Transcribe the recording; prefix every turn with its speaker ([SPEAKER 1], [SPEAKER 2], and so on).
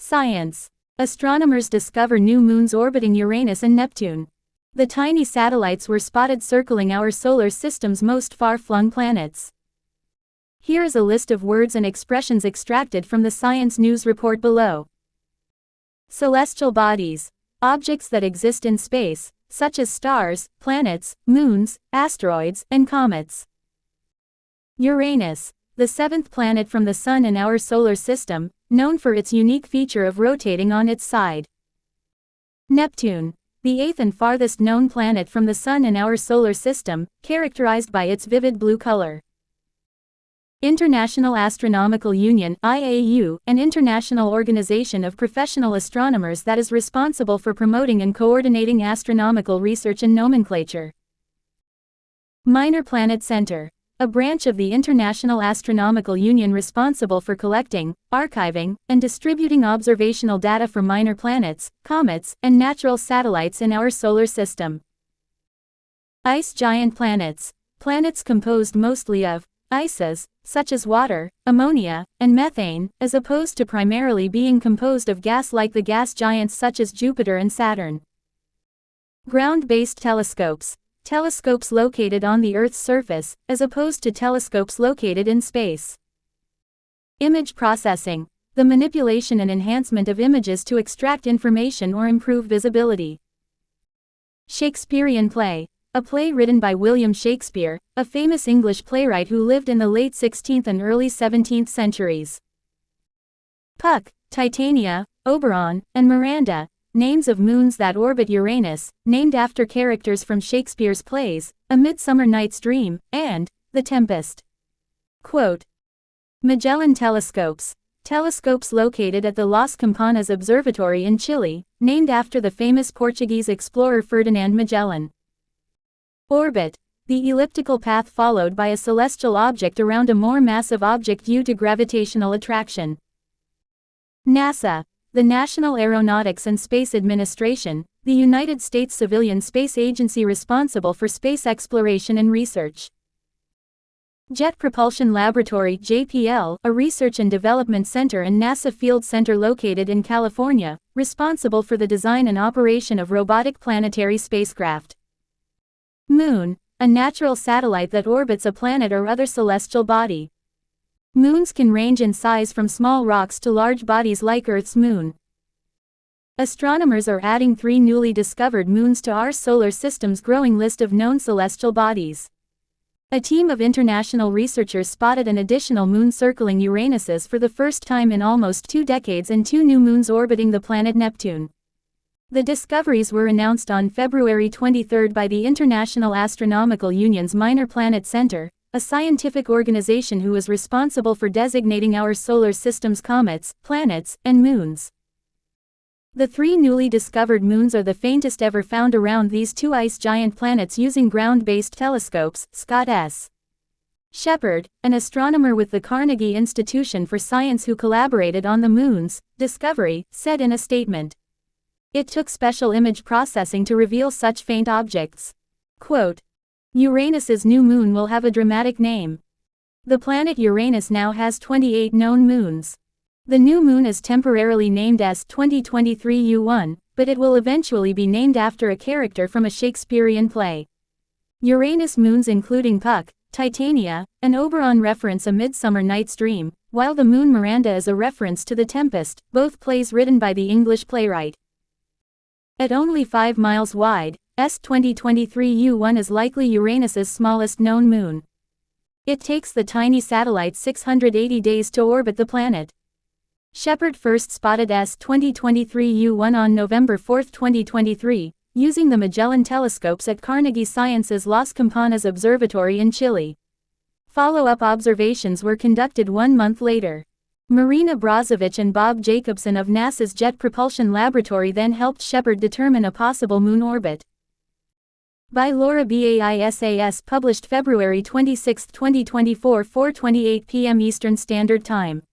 [SPEAKER 1] Science. Astronomers discover new moons orbiting Uranus and Neptune. The tiny satellites were spotted circling our solar system's most far-flung planets. Here is a list of words and expressions extracted from the Science News report below. Celestial bodies. Objects that exist in space, such as stars, planets, moons, asteroids, and comets. Uranus. The seventh planet from the Sun in our solar system, known for its unique feature of rotating on its side. Neptune. The eighth and farthest known planet from the Sun in our solar system, characterized by its vivid blue color. International Astronomical Union (IAU), an international organization of professional astronomers that is responsible for promoting and coordinating astronomical research and nomenclature. Minor Planet Center. A branch of the International Astronomical Union responsible for collecting, archiving, and distributing observational data for minor planets, comets, and natural satellites in our solar system. Ice giant planets. Planets composed mostly of ices, such as water, ammonia, and methane, as opposed to primarily being composed of gas like the gas giants such as Jupiter and Saturn. Ground-based telescopes. Telescopes located on the Earth's surface, as opposed to telescopes located in space. Image processing. The manipulation and enhancement of images to extract information or improve visibility. Shakespearean play. A play written by William Shakespeare, a famous English playwright who lived in the late 16th and early 17th centuries. Puck, Titania, Oberon, and Miranda. Names of moons that orbit Uranus, named after characters from Shakespeare's plays, A Midsummer Night's Dream, and The Tempest. Quote. Magellan telescopes. Telescopes located at the Las Campanas Observatory in Chile, named after the famous Portuguese explorer Ferdinand Magellan. Orbit. The elliptical path followed by a celestial object around a more massive object due to gravitational attraction. NASA. The National Aeronautics and Space Administration, the United States civilian space agency responsible for space exploration and research. Jet Propulsion Laboratory (JPL), a research and development center and NASA Field Center located in California, responsible for the design and operation of robotic planetary spacecraft. Moon, a natural satellite that orbits a planet or other celestial body. Moons can range in size from small rocks to large bodies like Earth's moon. Astronomers are adding 3 newly discovered moons to our solar system's growing list of known celestial bodies. A team of international researchers spotted an additional moon circling Uranus for the first time in almost 2 decades and 2 new moons orbiting the planet Neptune. The discoveries were announced on February 23 by the International Astronomical Union's Minor Planet Center, a scientific organization who is responsible for designating our solar system's comets, planets, and moons. The 3 newly discovered moons are the faintest ever found around these 2 ice giant planets using ground-based telescopes, Scott S. Shepard, an astronomer with the Carnegie Institution for Science who collaborated on the moon's discovery, said in a statement. It took special image processing to reveal such faint objects. Quote. Uranus's new moon will have a dramatic name. The planet Uranus now has 28 known moons. The new moon is temporarily named as 2023 U1, but it will eventually be named after a character from a Shakespearean play. Uranus moons including Puck, Titania, and Oberon reference A Midsummer Night's Dream, while the moon Miranda is a reference to The Tempest, both plays written by the English playwright. At only 5 miles wide, S2023 U1 is likely Uranus's smallest known moon. It takes the tiny satellite 680 days to orbit the planet. Shepard first spotted S2023 U1 on November 4, 2023, using the Magellan telescopes at Carnegie Science's Las Campanas Observatory in Chile. Follow-up observations were conducted 1 month later. Marina Brozovic and Bob Jacobson of NASA's Jet Propulsion Laboratory then helped Shepard determine a possible moon orbit. By Laura Baisas, published February 26, 2024, 4:28 p.m. Eastern Standard Time.